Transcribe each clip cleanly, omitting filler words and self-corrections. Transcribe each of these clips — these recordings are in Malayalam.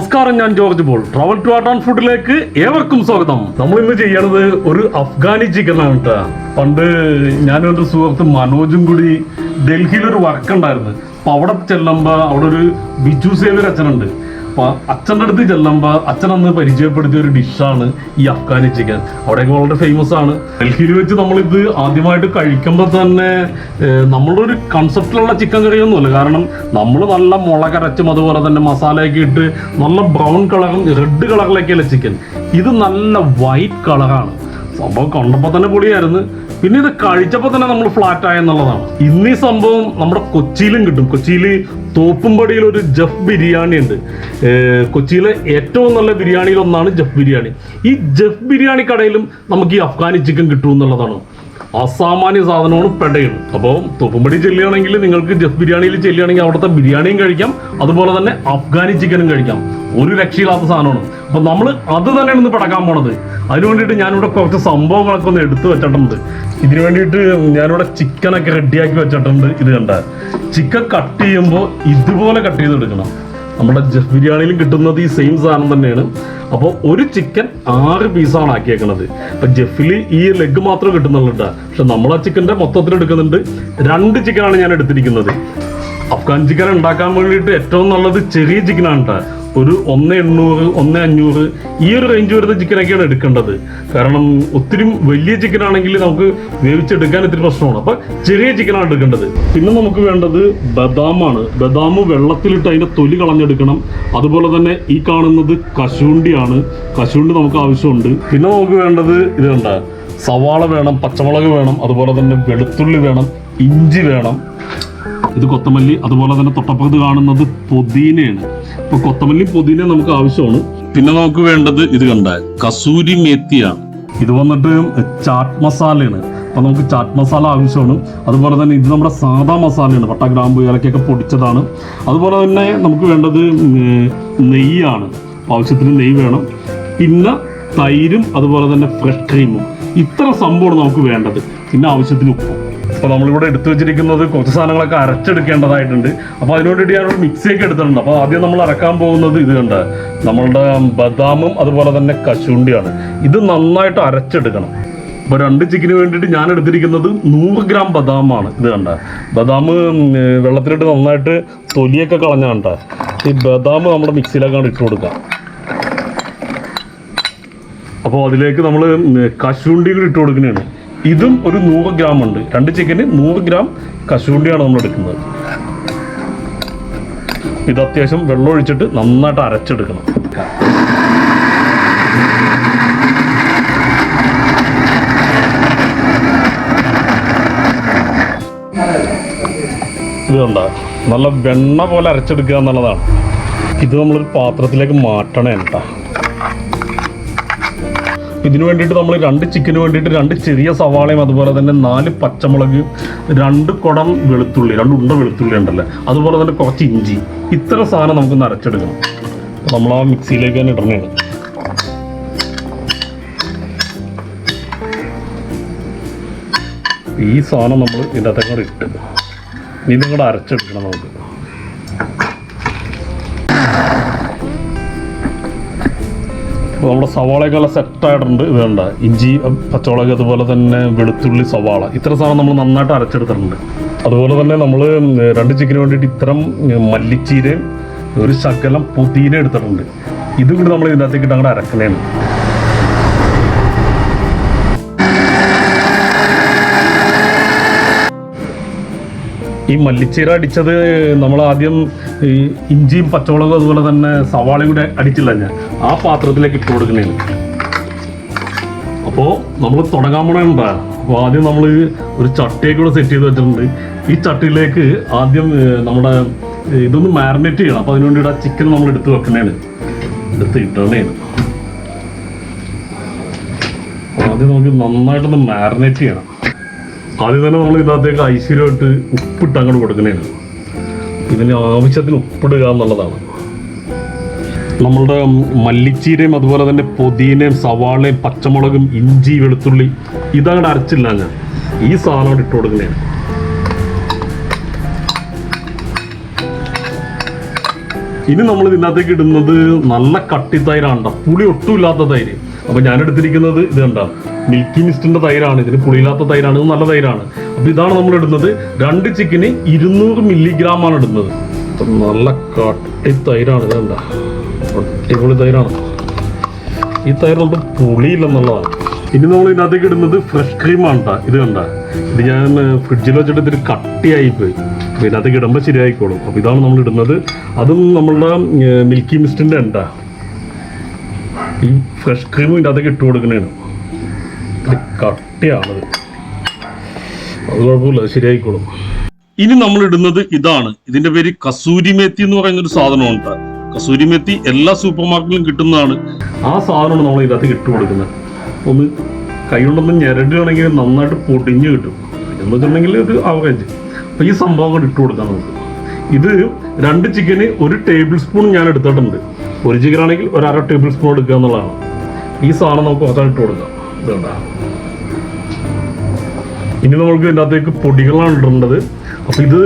നമസ്കാരം, ഞാൻ George Paul. Travel to art and ഫുഡിലേക്ക് ഏവർക്കും സ്വാഗതം. നമ്മൾ ഇന്ന് ചെയ്യണത് ഒരു അഫ്ഗാനി ചിക്കൻ ആണ് കേട്ടോ. പണ്ട് ഞാനും എൻ്റെ സുഹൃത്ത് മനോജും കൂടി ഡൽഹിയിലൊരു വർക്ക് ഉണ്ടായിരുന്നു. അപ്പൊ അവിടെ ചെല്ലുമ്പോൾ അവിടെ ഒരു ബിജു സേവ്യർ അച്ഛനുണ്ട്. അപ്പൊ അച്ഛൻ്റെ അടുത്ത് ചെല്ലുമ്പോൾ അച്ഛൻ അന്ന് പരിചയപ്പെടുത്തിയ ഒരു ഡിഷാണ് ഈ അഫ്ഗാനി ചിക്കൻ. അവിടെയൊക്കെ വളരെ ഫേമസ് ആണ്. ഡൽഹിയിൽ വെച്ച് നമ്മളിത് ആദ്യമായിട്ട് കഴിക്കുമ്പോൾ തന്നെ നമ്മളൊരു കൺസെപ്റ്റിലുള്ള ചിക്കൻ കറിയൊന്നുമല്ല. കാരണം നമ്മൾ നല്ല മുളകരച്ചും അതുപോലെ തന്നെ മസാലയൊക്കെ ഇട്ട് നല്ല ബ്രൗൺ കളറും റെഡ് കളറിലേക്കല്ല ചിക്കൻ. ഇത് നല്ല വൈറ്റ് കളറാണ്. സംഭവം കണ്ടപ്പോൾ തന്നെ പൊളിയായിരുന്നു. പിന്നെ ഇത് കഴിച്ചപ്പോൾ തന്നെ നമ്മൾ ഫ്ലാറ്റ് ആയെന്നുള്ളതാണ്. ഇന്ന് ഈ സംഭവം നമ്മുടെ കൊച്ചിയിലും കിട്ടും. കൊച്ചിയിൽ തോപ്പുംപടിയിൽ ഒരു ജഫ് ബിരിയാണി ഉണ്ട്. കൊച്ചിയിലെ ഏറ്റവും നല്ല ബിരിയാണിയിൽ ഒന്നാണ് ജഫ് ബിരിയാണി. ഈ ജഫ് ബിരിയാണി കടയിലും നമുക്ക് ഈ അഫ്ഗാനി ചിക്കൻ കിട്ടും എന്നുള്ളതാണ്. അസാമാന്യ സാധനമാണ് പെടയാണ്. അപ്പോൾ തോപ്പുംപടി ചെല്ലുകയാണെങ്കിൽ നിങ്ങൾക്ക് ജഫ് ബിരിയാണിയിൽ ചെല്ലുകയാണെങ്കിൽ അവിടുത്തെ ബിരിയാണിയും കഴിക്കാം, അതുപോലെ തന്നെ അഫ്ഗാനി ചിക്കനും കഴിക്കാം. ഒരു രക്ഷയില്ലാത്ത സാധനമാണ്. അപ്പോൾ നമ്മൾ അത് തന്നെയാണ് ഇന്ന് പടക്കാൻ പോണത്. അതിന് വേണ്ടിയിട്ട് ഞാനിവിടെ കുറച്ച് സംഭവങ്ങളൊക്കെ ഒന്ന് എടുത്തു വെച്ചിട്ടുണ്ട്. ഇതിനു വേണ്ടിയിട്ട് ഞാനിവിടെ ചിക്കനൊക്കെ റെഡിയാക്കി വെച്ചിട്ടുണ്ട്. ഇത് കണ്ട ചിക്കൻ കട്ട് ചെയ്യുമ്പോൾ ഇതുപോലെ കട്ട് ചെയ്തെടുക്കണം. നമ്മുടെ ജഫ് ബിരിയാണിയിലും കിട്ടുന്നത് ഈ സെയിം സാധനം തന്നെയാണ്. അപ്പോൾ ഒരു ചിക്കൻ 6 പീസാണ് ആക്കിയേക്കുന്നത്. അപ്പം ജഫിൽ ഈ ലെഗ് മാത്രമേ കിട്ടുന്നുള്ളൂ കേട്ടോ. പക്ഷെ നമ്മൾ ആ ചിക്കൻ്റെ മൊത്തത്തിൽ എടുക്കുന്നുണ്ട്. 2 ചിക്കനാണ് ഞാൻ എടുത്തിരിക്കുന്നത്. അഫ്ഗാൻ ചിക്കൻ ഉണ്ടാക്കാൻ വേണ്ടിയിട്ട് ഏറ്റവും നല്ലത് ചെറിയ ചിക്കനാണ് കേട്ടോ. ഒരു 1,800, 1,500 ഈ ഒരു റേഞ്ച് വരുന്ന ചിക്കനൊക്കെയാണ് എടുക്കേണ്ടത്. കാരണം ഒത്തിരി വലിയ ചിക്കനാണെങ്കിൽ നമുക്ക് വേവിച്ചെടുക്കാൻ ഇത്തിരി പ്രശ്നമാണ്. അപ്പം ചെറിയ ചിക്കനാണ് എടുക്കേണ്ടത്. പിന്നെ നമുക്ക് വേണ്ടത് ബദാമാണ്. ബദാം വെള്ളത്തിലിട്ട് അതിൻ്റെ തൊലി കളഞ്ഞെടുക്കണം. അതുപോലെ തന്നെ ഈ കാണുന്നത് കശുവണ്ടിയാണ്. കശുവണ്ടി നമുക്ക് ആവശ്യമുണ്ട്. പിന്നെ നമുക്ക് വേണ്ടത് ഇത് കണ്ട സവാള വേണം, പച്ചമുളക് വേണം, അതുപോലെ തന്നെ വെളുത്തുള്ളി വേണം, ഇഞ്ചി വേണം. ഇത് കൊത്തമല്ലി, അതുപോലെ തന്നെ തൊട്ടപ്പുറത്ത് കാണുന്നത് പുതിനയാണ്. ഇപ്പൊ കൊത്തമല്ലി പുതിന നമുക്ക് ആവശ്യമാണ്. പിന്നെ നമുക്ക് വേണ്ടത് ഇത് കണ്ട കസൂരി മേത്തിയാണ്. ഇത് വന്നിട്ട് ചാറ്റ് മസാലയാണ്. അപ്പൊ നമുക്ക് ചാറ്റ് മസാല ആവശ്യമാണ്. അതുപോലെ തന്നെ ഇത് നമ്മുടെ സാദാ മസാലയാണ്. പട്ട, ഗ്രാമ്പു, ഏലക്കൊക്കെ പൊടിച്ചതാണ്. അതുപോലെ തന്നെ നമുക്ക് വേണ്ടത് നെയ്യാണ്. ആവശ്യത്തിന് നെയ്യ് വേണം. പിന്നെ തൈരും അതുപോലെ തന്നെ ഫ്രഷ് ക്രീമും. ഇത്ര സംഭവമാണ് നമുക്ക് വേണ്ടത്. പിന്നെ ആവശ്യത്തിന് ഉപ്പും. അപ്പോൾ നമ്മളിവിടെ എടുത്തു വെച്ചിരിക്കുന്നത് കുറച്ച് സാധനങ്ങളൊക്കെ അരച്ചെടുക്കേണ്ടതായിട്ടുണ്ട്. അപ്പോൾ അതിനോട് ഞാനൊരു മിക്സിയൊക്കെ എടുത്തിട്ടുണ്ട്. അപ്പോൾ ആദ്യം നമ്മൾ അരക്കാൻ പോകുന്നത് ഇത് കണ്ട നമ്മളുടെ ബദാമും അതുപോലെ തന്നെ കശുവണ്ടിയാണ്. ഇത് നന്നായിട്ട് അരച്ചെടുക്കണം. അപ്പോൾ 2 ചിക്കന് വേണ്ടിയിട്ട് ഞാൻ എടുത്തിരിക്കുന്നത് 100 ഗ്രാം ബദാമാണ്. ഇത് കണ്ട ബദാം വെള്ളത്തിലിട്ട് നന്നായിട്ട് തൊലിയൊക്കെ കളഞ്ഞ കണ്ട ഈ ബദാം നമ്മുടെ മിക്സിയിലേക്കാണ് ഇട്ട് കൊടുക്കുക. അപ്പോൾ അതിലേക്ക് നമ്മൾ കശുവണ്ടി കൂടി ഇട്ട് കൊടുക്കുന്നതാണ്. ഇതും ഒരു 100 ഗ്രാം ഉണ്ട്. 2 ചിക്കന് 100 ഗ്രാം കശുവണ്ടിയാണ് നമ്മൾ എടുക്കുന്നത്. ഇത് അത്യാവശ്യം വെള്ളം ഒഴിച്ചിട്ട് നന്നായിട്ട് അരച്ചെടുക്കണം. ഇത് കണ്ട നല്ല വെണ്ണ പോലെ അരച്ചെടുക്കുക എന്നുള്ളതാണ്. ഇത് നമ്മളൊരു പാത്രത്തിലേക്ക് മാറ്റണേ കേട്ടോ. ഇതിനു വേണ്ടിയിട്ട് നമ്മൾ 2 ചിക്കന് വേണ്ടിയിട്ട് 2 ചെറിയ സവാളയും അതുപോലെ തന്നെ 4 പച്ചമുളക്, 2 കുടം വെളുത്തുള്ളി, 2 ഉണ്ട വെളുത്തുള്ളി ഉണ്ടല്ലോ, അതുപോലെ തന്നെ കുറച്ച് ഇഞ്ചി. ഇത്ര സാധനം നമുക്ക് അരച്ചെടുക്കണം. നമ്മൾ ആ മിക്സിയിലേക്ക് തന്നെ ഇടണേണ്. ഈ സാധനം നമ്മൾ ഇതിൻ്റെ അകത്തേക്കൂടെ ഇട്ട് ഇതും കൂടെ അരച്ചെടുക്കണം നമുക്ക്. അപ്പോൾ നമ്മുടെ സവാളയൊക്കെ നല്ല സെറ്റായിട്ടുണ്ട്. ഇത് വേണ്ട ഇഞ്ചി, പച്ചമുളക്, അതുപോലെ തന്നെ വെളുത്തുള്ളി, സവാള, ഇത്ര സാധനം നമ്മൾ നന്നായിട്ട് അരച്ചെടുത്തിട്ടുണ്ട്. അതുപോലെ തന്നെ നമ്മൾ 2 ചിക്കന് വേണ്ടിയിട്ട് ഇത്തരം മല്ലിച്ചീരയും ഒരു ശകലം പുതിന എടുത്തിട്ടുണ്ട്. ഇതും കൂടി നമ്മൾ ഇതിനകത്തേക്ക് ഇട്ട് അങ്ങോട്ട് അരക്കണേണ്. ഈ മല്ലിച്ചീര അടിച്ചത് നമ്മൾ ആദ്യം ഈ ഇഞ്ചിയും പച്ചമുളകും അതുപോലെ തന്നെ സവാളയും കൂടെ അടിച്ചില്ല ഞാൻ ആ പാത്രത്തിലേക്ക് ഇട്ട് കൊടുക്കുന്നതാണ്. അപ്പോൾ നമ്മൾ തുടങ്ങാൻ പോണേണ്ടാ. അപ്പോൾ ആദ്യം നമ്മൾ ഒരു ചട്ടിയൊക്കെ കൂടെ സെറ്റ് ചെയ്ത് വെച്ചിട്ടുണ്ട്. ഈ ചട്ടിയിലേക്ക് ആദ്യം നമ്മുടെ ഇതൊന്ന് മാരിനേറ്റ് ചെയ്യണം. അപ്പോൾ അതിന് വേണ്ടിയിട്ട് ആ ചിക്കൻ നമ്മൾ എടുത്ത് വെക്കണേണ്, എടുത്ത് ഇട്ടണേണ്. ആദ്യം നമുക്ക് നന്നായിട്ടൊന്ന് മാരിനേറ്റ് ചെയ്യണം. ആദ്യം തന്നെ നമ്മൾ ഇതിനകത്തേക്ക് ഐശ്വര്യമായിട്ട് ഉപ്പിട്ട് അങ്ങോട്ട് കൊടുക്കുന്നതാണ്. ഇതിന് ആവശ്യത്തിന് ഉപ്പിടുക എന്നുള്ളതാണ്. നമ്മളുടെ മല്ലിച്ചീരയും അതുപോലെ തന്നെ പുതിനയും സവാളയും പച്ചമുളകും ഇഞ്ചി വെളുത്തുള്ളി ഇതങ്ങോട്ട് അരച്ചില്ല ഞാൻ ഈ സാധനം ഇട്ട് കൊടുക്കുന്നതാണ്. ഇനി നമ്മൾ ഇതിനകത്തേക്ക് ഇടുന്നത് നല്ല കട്ടി തൈരാണ്, പുളി ഒട്ടും ഇല്ലാത്ത തൈര്. അപ്പോൾ ഞാൻ എടുത്തിരിക്കുന്നത് ഇത് കണ്ട മിൽക്കി മിസ്റ്റിന്റെ തൈരാണ്. ഇതിന് പുളിയില്ലാത്ത തൈരാണ്, ഇത് നല്ല തൈരാണ്. അപ്പോൾ ഇതാണ് നമ്മൾ ഇടുന്നത്. 2 ചിക്കന് 200 മില്ലിഗ്രാമാണ് ഇടുന്നത്. അപ്പം നല്ല കട്ടി തൈരാണ്. ഇത് കണ്ട അടിപൊളി തൈരാണ്. ഈ തൈരിനൊട്ടും പുളിയില്ലെന്നുള്ളതാണ്. ഇനി നമ്മൾ ഇതിനകത്തേക്ക് ഇടുന്നത് ഫ്രഷ് ക്രീമാണ് കേട്ടോ. ഇത് കണ്ട ഇത് ഞാൻ ഫ്രിഡ്ജിൽ വെച്ചിട്ട് ഇതിൽ കട്ടിയായിപ്പോയി. അപ്പോൾ ഇതിനകത്തേക്ക് ഇടുമ്പോൾ ശരിയായിക്കോളും. അപ്പോൾ ഇതാണ് നമ്മൾ ഇടുന്നത്. അതും നമ്മളുടെ മിൽക്കി മിസ്റ്റിൻ്റെ ഉണ്ടാ. ഈ ഫ്രഷ് ക്രീമും ഇതിനകത്തേക്ക് ഇട്ട് കൊടുക്കുന്നതാണ്. ഇത് കട്ടിയാണത്, അത് കുഴപ്പമില്ല, ശരിയായിക്കോളും. ഇനി നമ്മൾ ഇടുന്നത് ഇതാണ്. ഇതിന്റെ പേര് കസൂരി മേത്തി എന്ന് പറയുന്നൊരു സാധനമുണ്ട്. കസൂരി മേത്തി എല്ലാ സൂപ്പർ മാർക്കറ്റിലും കിട്ടുന്നതാണ്. ആ സാധനമാണ് നമ്മൾ ഇതിനകത്തേക്ക് ഇട്ട് കൊടുക്കുന്നത്. ഒന്ന് കൈ കൊണ്ടൊന്ന് ഞെരടുകയാണെങ്കിൽ നന്നായിട്ട് പൊടിഞ്ഞ് കിട്ടും. എന്ന് വെച്ചിട്ടുണ്ടെങ്കിൽ ഒരു ആവറേജ്. അപ്പോൾ ഈ സംഭവം കൂടെ ഇട്ട് കൊടുക്കാം നമുക്ക്. ഇത് 2 ചിക്കന് 1 ടേബിൾ സ്പൂൺ ഞാൻ എടുത്തിട്ടുണ്ട്. 1 ചിക്കൻ ആണെങ്കിൽ 1/2 ടേബിൾ സ്പൂൺ എടുക്കുക എന്നുള്ളതാണ്. ഈ സാധനം നമുക്ക് കുറച്ചായിട്ട് ഇട്ട് കൊടുക്കാം. ഇതുണ്ട. ഇനി നമുക്ക് ഇതിനകത്തേക്ക് പൊടികളാണ് ഇടേണ്ടത്. അപ്പോൾ ഇത്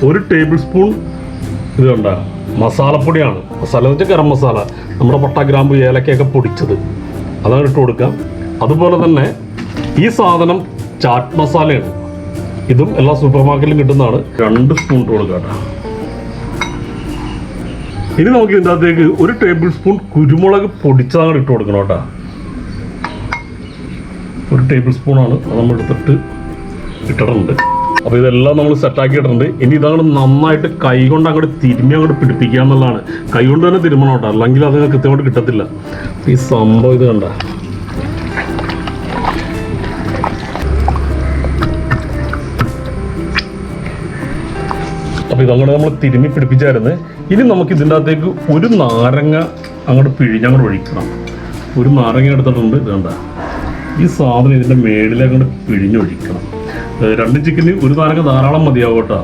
1 ടേബിൾ സ്പൂൺ ഇത് കണ്ട മസാലപ്പൊടിയാണ്. മസാല എന്ന് വെച്ചാൽ ഗരം മസാല, നമ്മുടെ പട്ട, ഗ്രാമ്പു, ഏലക്കയൊക്കെ പൊടിച്ചത്, അതാണ് ഇട്ട് കൊടുക്കാം. അതുപോലെ തന്നെ ഈ സാധനം ചാറ്റ് മസാലയാണ്. ഇതും എല്ലാ സൂപ്പർ മാർക്കറ്റിലും കിട്ടുന്നതാണ്. 2 സ്പൂൺ ഇട്ട് കൊടുക്കാം കേട്ടോ. ഇനി നമുക്ക് ഇതിൻ്റെ അകത്തേക്ക് 1 ടേബിൾ സ്പൂൺ കുരുമുളക് പൊടിച്ചതാണ് ഇട്ട് കൊടുക്കണം കേട്ടോ. 1 ടേബിൾ സ്പൂണാണ് അത് നമ്മൾ എടുത്തിട്ട് ഇട്ടിട്ടുണ്ട്. അപ്പോൾ ഇതെല്ലാം നമ്മൾ സെറ്റാക്കിയിട്ടുണ്ട്. ഇനി ഇതങ്ങോട്ട് നന്നായിട്ട് കൈ കൊണ്ട് അങ്ങോട്ട് തിരുമ്മി അങ്ങോട്ട് പിടിപ്പിക്കുക എന്നുള്ളതാണ്. കൈ കൊണ്ട് തന്നെ തിരുമണം കേട്ടോ, അല്ലെങ്കിൽ അത് കൃത്യമായിട്ട് കിട്ടത്തില്ല. ഈ സംഭവം ഇത് കണ്ട അപ്പോൾ ഇതങ്ങോട്ട് നമ്മൾ തിരുമ്മി പിടിപ്പിച്ചായിരുന്നു. ഇനി നമുക്ക് ഇതിൻ്റെ അകത്തേക്ക് 1 നാരങ്ങ അങ്ങോട്ട് പിഴിഞ്ഞങ്ങോട്ട് ഒഴിക്കണം. 1 നാരങ്ങ എടുത്തിട്ടുണ്ട്. ഇത് കണ്ട ഈ സാധനം ഇതിൻ്റെ മേളിലേക്ക് അങ്ങോട്ട് പിഴിഞ്ഞൊഴിക്കണം. 2 ചിക്കന് 1 നാരങ്ങ ധാരാളം മതിയാവും കേട്ടോ.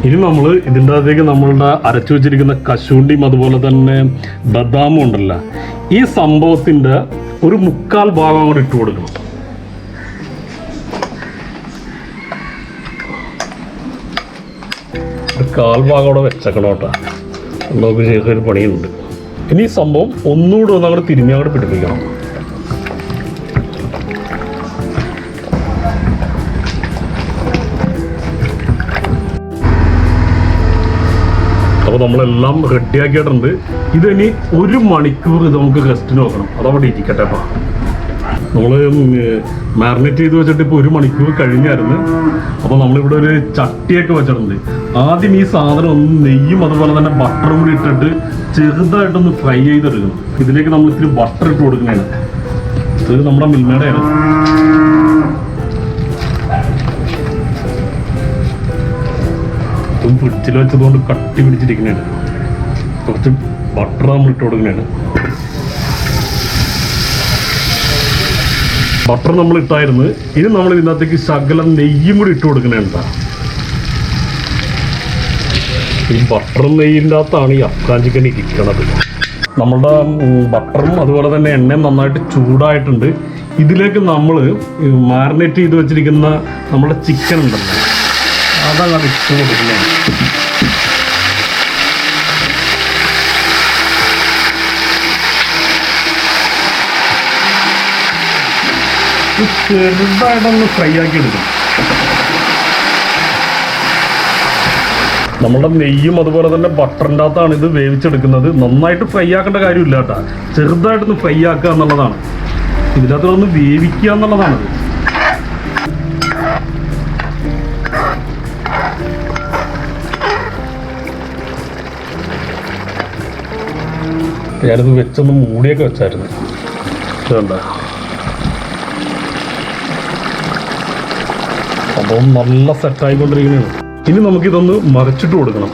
ഇനി നമ്മൾ ഇതിൻ്റെ അകത്തേക്ക് നമ്മളുടെ അരച്ചു വെച്ചിരിക്കുന്ന കശുവണ്ടിയും അതുപോലെ തന്നെ ബദാമും ഉണ്ടല്ലോ, ഈ സംഭവത്തിൻ്റെ ഒരു 1/4 ഭാഗം അങ്ങോട്ട് ഇട്ട് കൊടുക്കണം. ഒരു 1/4 ഭാഗം അവിടെ വെച്ചേക്കണം കേട്ടോ. നമുക്ക് ചെറിയൊരു പണിയുണ്ട്. ഇനി ഈ സംഭവം ഒന്നുകൂടെ ഒന്ന് അങ്ങോട്ട് തിരുമ്മി അങ്ങോട്ട് പിടിപ്പിക്കണം. അപ്പോൾ നമ്മളെല്ലാം റെഡിയാക്കിയിട്ടുണ്ട്. ഇതിനി 1 മണിക്കൂർ ഇത് നമുക്ക് റെസ്റ്റിന് നോക്കണം. അതവിടെ ഇരിക്കട്ടെ. അപ്പോൾ നമ്മൾ മാരിനേറ്റ് ചെയ്ത് വെച്ചിട്ട് ഇപ്പോൾ 1 മണിക്കൂർ കഴിഞ്ഞായിരുന്നു. അപ്പോൾ നമ്മളിവിടെ ഒരു ചട്ടിയൊക്കെ വെച്ചിട്ടുണ്ട്. ആദ്യം ഈ സാധനം ഒന്ന് നെയ്യും അതുപോലെ തന്നെ ബട്ടറും കൂടി ഇട്ടിട്ട് ചെറുതായിട്ടൊന്ന് ഫ്രൈ ചെയ്തെടുക്കണം. ഇതിലേക്ക് നമ്മൾ ഇത്തിരി ബട്ടർ ഇട്ട് കൊടുക്കുന്നതാണ്. ഇത് നമ്മുടെ മിൽമയുടെയാണ്. ഇതും ഫ്രിഡ്ജിൽ വെച്ചതുകൊണ്ട് കട്ടി പിടിച്ചിരിക്കുന്നതാണ്. കുറച്ച് ബട്ടർ നമ്മൾ ഇട്ട് കൊടുക്കുന്നതാണ്. ബട്ടർ നമ്മൾ ഇട്ടായിരുന്നു. ഇനി നമ്മൾ ഇതിനകത്തേക്ക് ശകലം നെയ്യും കൂടി ഇട്ട് കൊടുക്കുന്നതാണ്. ഈ ബട്ടറും നെയ്യിൻ്റെ അകത്താണ് ഈ അഫ്ഗാൻ ചിക്കൻ ഇരിക്കണത്. നമ്മളുടെ ബട്ടറും അതുപോലെ തന്നെ എണ്ണയും നന്നായിട്ട് ചൂടായിട്ടുണ്ട്. ഇതിലേക്ക് നമ്മൾ മാരിനേറ്റ് ചെയ്ത് വെച്ചിരിക്കുന്ന നമ്മുടെ ചിക്കൻ ഉണ്ടല്ലോ, അതാണ് അത് ഇട്ട് കൊടുക്കുന്നത്. ചെറുതായിട്ടൊന്ന് ഫ്രൈ ആക്കി എടുക്കും. നമ്മളുടെ നെയ്യും അതുപോലെ തന്നെ ബട്ടറിൻ്റെ അകത്താണ് ഇത് വേവിച്ചെടുക്കുന്നത്. നന്നായിട്ട് ഫ്രൈ ആക്കേണ്ട കാര്യമില്ല കേട്ടോ, ചെറുതായിട്ടൊന്ന് ഫ്രൈ ആക്കുക എന്നുള്ളതാണ്. ഇതിനകത്തൊന്ന് വേവിക്കുക എന്നുള്ളതാണത്. ഞാനിത് വെച്ചൊന്ന് മൂടിയൊക്കെ വെച്ചായിരുന്നു. വേണ്ട, അപ്പം നല്ല സെറ്റായിക്കൊണ്ടിരിക്കുന്നതാണ്. ഇനി നമുക്കിതൊന്ന് മറിച്ചിട്ട് കൊടുക്കണം.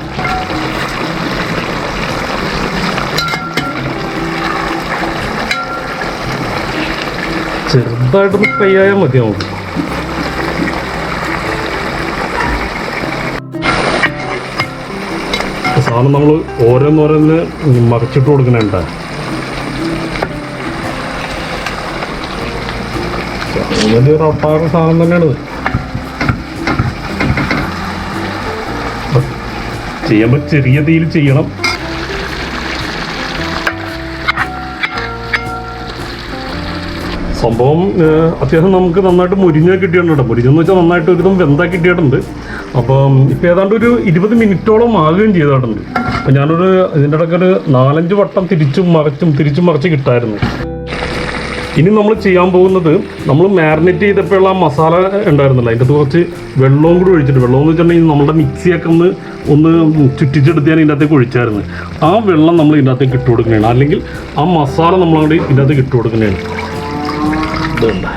ചെറുതായിട്ടൊന്ന് ഫ്രൈ ആയാൽ മതി നമുക്ക്. സാധനം നമ്മൾ ഓരോന്നോരോന്ന് മറിച്ചിട്ട് കൊടുക്കണേണ്ട. ഒരു ഒട്ടാറ് സാധനം തന്നെയാണ്. ചെയ്യുമ്പോൾ ചെറിയ തീയിൽ ചെയ്യണം. സംഭവം അത്യാവശ്യം നമുക്ക് നന്നായിട്ട് മുരിഞ്ഞ കിട്ടിയിട്ടുണ്ട്. മുരിഞ്ഞെന്ന് വെച്ചാൽ നന്നായിട്ട് ഒരുവിധം വെന്താ കിട്ടിയിട്ടുണ്ട്. അപ്പം ഇപ്പം ഏതാണ്ട് ഒരു 20 മിനിറ്റോളം ആകുകയും ചെയ്തിട്ടുണ്ട്. അപ്പം ഞാനൊരു ഇതിൻ്റെ ഇടയ്ക്കൊരു 4-5 വട്ടം തിരിച്ചും മറിച്ച് കിട്ടായിരുന്നു. ഇനി നമ്മൾ ചെയ്യാൻ പോകുന്നത്, നമ്മൾ മാരിനേറ്റ് ചെയ്തപ്പോഴുള്ള ആ മസാല ഉണ്ടായിരുന്നില്ല, അതിൻ്റെ കുറച്ച് വെള്ളവും കൂടി ഒഴിച്ചിട്ട്, വെള്ളം എന്ന് വെച്ചിട്ടുണ്ടെങ്കിൽ നമ്മുടെ മിക്സിയൊക്കെ ഒന്ന് ചുറ്റിച്ചെടുത്ത് ഞാൻ ഇതിൻ്റെ അകത്തേക്ക് ഒഴിച്ചായിരുന്നു. ആ വെള്ളം നമ്മൾ ഇതിൻ്റെ അകത്തേക്ക് ഇട്ട് കൊടുക്കുന്നതാണ്, അല്ലെങ്കിൽ ആ മസാല നമ്മളങ്ങോട്ട് ഇതിൻ്റെ അകത്തേക്ക് ഇട്ട് കൊടുക്കുന്നതാണ്. ഇതുണ്ട്.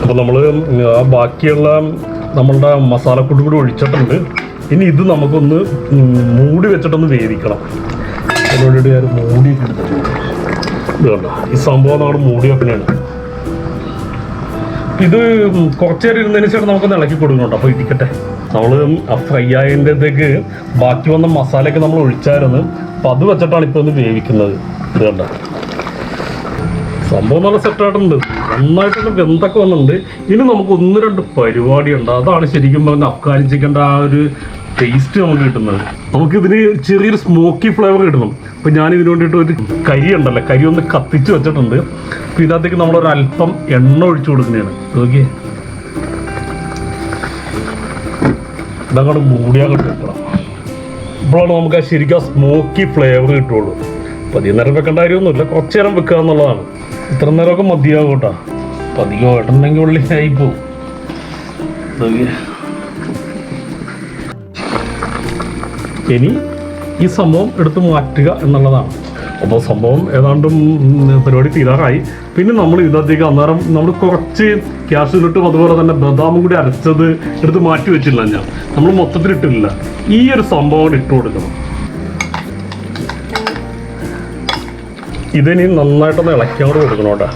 അപ്പോൾ നമ്മൾ ആ ബാക്കിയുള്ള നമ്മളുടെ മസാലക്കൂട്ട് കൂടി ഒഴിച്ചിട്ടുണ്ട്. ഇനി ഇത് നമുക്കൊന്ന് മൂടി വെച്ചിട്ടൊന്ന് വേവിക്കണം. അതിനോട് ഞാൻ മൂടി എടുത്തിട്ടുണ്ട്. ഇത് കണ്ടോ, ഈ സംഭവം നമ്മൾ മൂടി വെക്കണതാണ്. ഇത് കുറച്ച് നേരം ഇരുന്നതിന് ശേഷം നമുക്കൊന്ന് ഇളക്കി കൊടുക്കുന്നുണ്ട്. അപ്പോൾ ഇരിക്കട്ടെ. നമ്മൾ ആ ഫ്രൈ ആയതിൻ്റെക്ക് ബാക്കി വന്ന മസാലയൊക്കെ നമ്മൾ ഒഴിച്ചായിരുന്നു. അപ്പോൾ അത് വെച്ചിട്ടാണ് ഇപ്പോൾ ഒന്ന് വേവിക്കുന്നത്. ഇത് കണ്ട സംഭവം നല്ല സെറ്റായിട്ടുണ്ട്, നന്നായിട്ടൊന്ന് വെന്തൊക്കെ വന്നിട്ടുണ്ട്. ഇനി നമുക്ക് 1-2 പരിപാടിയുണ്ട്. അതാണ് ശരിക്കും പറഞ്ഞ അഫ്ഗാനി ചിക്കൻ്റെ ആ ഒരു ടേസ്റ്റ് നമുക്ക് കിട്ടുന്നത്. നമുക്കിതിന് ചെറിയൊരു സ്മോക്കി ഫ്ലേവർ കിട്ടണം. അപ്പോൾ ഞാൻ ഇതിന് വേണ്ടിയിട്ട് ഒരു കരി ഉണ്ടല്ലോ, കരി ഒന്ന് കത്തിച്ച് വെച്ചിട്ടുണ്ട്. അപ്പോൾ ഇതിനകത്തേക്ക് നമ്മളൊരല്പം എണ്ണ ഒഴിച്ചു കൊടുക്കുന്നതാണ്. ഓക്കെ, ഇതങ്ങോട്ട് മൂടിയാങ്ങോട്ട് വെക്കണം. ഇപ്പോഴാണ് നമുക്ക് ആ ശരിക്കും ആ സ്മോക്കി ഫ്ലേവർ കിട്ടുള്ളൂ. അപ്പോൾ അധികം നേരം വെക്കേണ്ട കാര്യമൊന്നുമില്ല, കുറച്ച് നേരം വെക്കുക എന്നുള്ളതാണ്. ഇത്ര നേരമൊക്കെ മതിയാകും കേട്ടോ. അപ്പോൾ അധികം ഇടണമെങ്കിൽ ഉള്ളിൽ ആയിപ്പോവും. ഇനി ഈ സംഭവം എടുത്ത് മാറ്റുക എന്നുള്ളതാണ്. അപ്പോൾ സംഭവം ഏതാണ്ടും പരിപാടി തീരാറായി. പിന്നെ നമ്മൾ ഇതിനകത്തേക്ക് അന്നേരം നമ്മൾ കുറച്ച് കാഷ്യൂനട്ടും അതുപോലെ തന്നെ ബദാമും കൂടി അരച്ചത് എടുത്ത് മാറ്റി വെച്ചില്ല. നമ്മൾ മൊത്തത്തിൽ ഇട്ടില്ല. ഈ ഒരു സംഭവം ഇട്ട് കൊടുക്കണം. ഇതിനി നന്നായിട്ടൊന്ന് ഇളക്കാണ്ട് കൊടുക്കണം കേട്ടോ.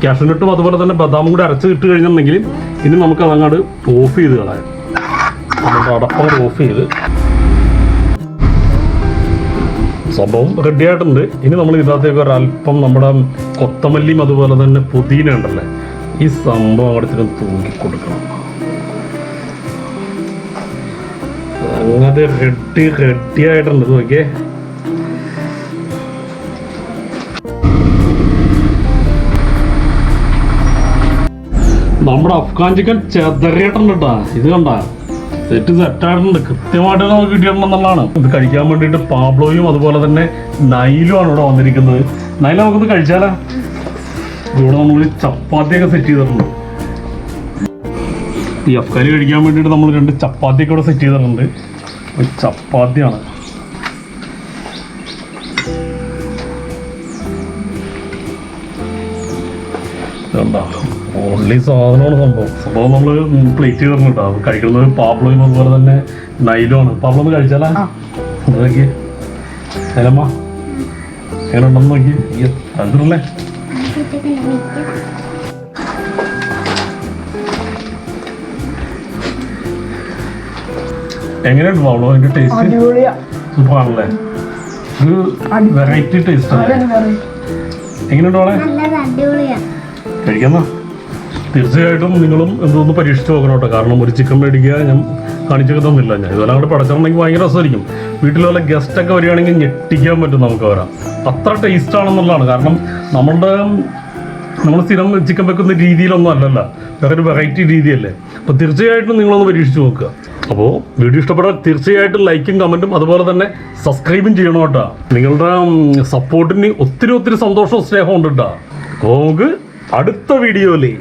കാഷ്യൂനട്ടും അതുപോലെ തന്നെ ബദാമും കൂടി അരച്ച് ഇട്ട് കഴിഞ്ഞിട്ടുണ്ടെങ്കിൽ ഇനി നമുക്ക് അതങ്ങോട്ട് ഓഫ് ചെയ്ത് കളയാം. നമ്മുടെ അടപ്പം ഓഫ് ചെയ്ത് സംഭവം റെഡി ആയിട്ടുണ്ട്. ഇനി നമ്മൾ ഇതിനകത്തേക്ക് ഒരല്പം നമ്മുടെ കൊത്തമല്ലിയും അതുപോലെ തന്നെ പുതിന ഉണ്ടല്ലേ, ഈ സംഭവം അവിടത്തേക്ക് തൂക്കി കൊടുക്കണം. അങ്ങനെ റെഡി ആയിട്ടുണ്ട്. നോക്കിയേ, നമ്മുടെ അഫ്ഗാൻ ചിക്കൻ ചെതറിയിട്ടുണ്ട് കേട്ടോ. ഇത് കണ്ട സെറ്റായിട്ടുണ്ട്, കൃത്യമായിട്ട് നമുക്ക് കിട്ടിയിട്ടുണ്ടെന്നുള്ളതാണ്. ഇത് കഴിക്കാൻ വേണ്ടിയിട്ട് പാബ്ലോയും അതുപോലെ തന്നെ നൈലുമാണ് ഇവിടെ വന്നിരിക്കുന്നത്. നൈല, നമുക്കൊന്ന് കഴിച്ചാലോ? ഇവിടെ നമ്മൾ ചപ്പാത്തിയൊക്കെ സെറ്റ് ചെയ്തിട്ടുണ്ട്. ഈ അഫ്ഗാനി കഴിക്കാൻ വേണ്ടിയിട്ട് നമ്മൾ 2 ചപ്പാത്തിയൊക്കെ ഇവിടെ സെറ്റ് ചെയ്തിട്ടുണ്ട്. ചപ്പാത്തിയാണ്. ഓൺലി സാധനമാണ് സംഭവം നമ്മൾ പ്ലേറ്റ് ചെയ്തിട്ടുണ്ട് കേട്ടോ. കഴിക്കുന്നത് പാബ്ലോയും അതുപോലെ തന്നെ നൈലുമാണ്. പാബ്ലോ ഒന്ന് കഴിച്ചാലാ? നോക്കി ഏലമ്മ എങ്ങനെ ഉണ്ടെന്ന് നോക്കി. കണ്ടിട്ടല്ലേ? എങ്ങനെയുണ്ട് പാബ്ലോ അതിന്റെ ടേസ്റ്റ്? സൂപ്പർ ആണല്ലേ? ഒരു വെറൈറ്റി ടേസ്റ്റ് ആണ്. എങ്ങനെയുണ്ട് അവളെ? കഴിക്കുന്ന തീർച്ചയായിട്ടും നിങ്ങളും എന്തോന്ന് പരീക്ഷിച്ച് നോക്കണം കേട്ടോ. കാരണം ഒരു ചിക്കൻ മേടിക്കുക ഞാൻ കാണിച്ചൊക്കെ തന്നില്ല. ഞാൻ ഇതുപോലെ അങ്ങോട്ട് പടച്ചിട്ടുണ്ടെങ്കിൽ ഭയങ്കര രസമായിരിക്കും. വീട്ടിൽ വല്ല ഗസ്റ്റൊക്കെ വരികയാണെങ്കിൽ ഞെട്ടിക്കാൻ പറ്റും നമുക്ക് വരാം. അത്ര ടേസ്റ്റ് ആണെന്നുള്ളതാണ്. കാരണം നമ്മൾ സ്ഥിരം ചിക്കൻ വെക്കുന്ന രീതിയിലൊന്നും അല്ലല്ലോ, വേറെ ഒരു വെറൈറ്റി രീതിയല്ലേ. അപ്പോൾ തീർച്ചയായിട്ടും നിങ്ങളൊന്ന് പരീക്ഷിച്ച് നോക്കുക. അപ്പോൾ വീഡിയോ ഇഷ്ടപ്പെട്ടാൽ തീർച്ചയായിട്ടും ലൈക്കും കമൻറ്റും അതുപോലെ തന്നെ സബ്സ്ക്രൈബും ചെയ്യണം കേട്ടോ. നിങ്ങളുടെ സപ്പോർട്ടിന് ഒത്തിരി സന്തോഷവും സ്നേഹവും ഉണ്ട് കേട്ടോ. നമുക്ക് അടുത്ത വീഡിയോയിലേ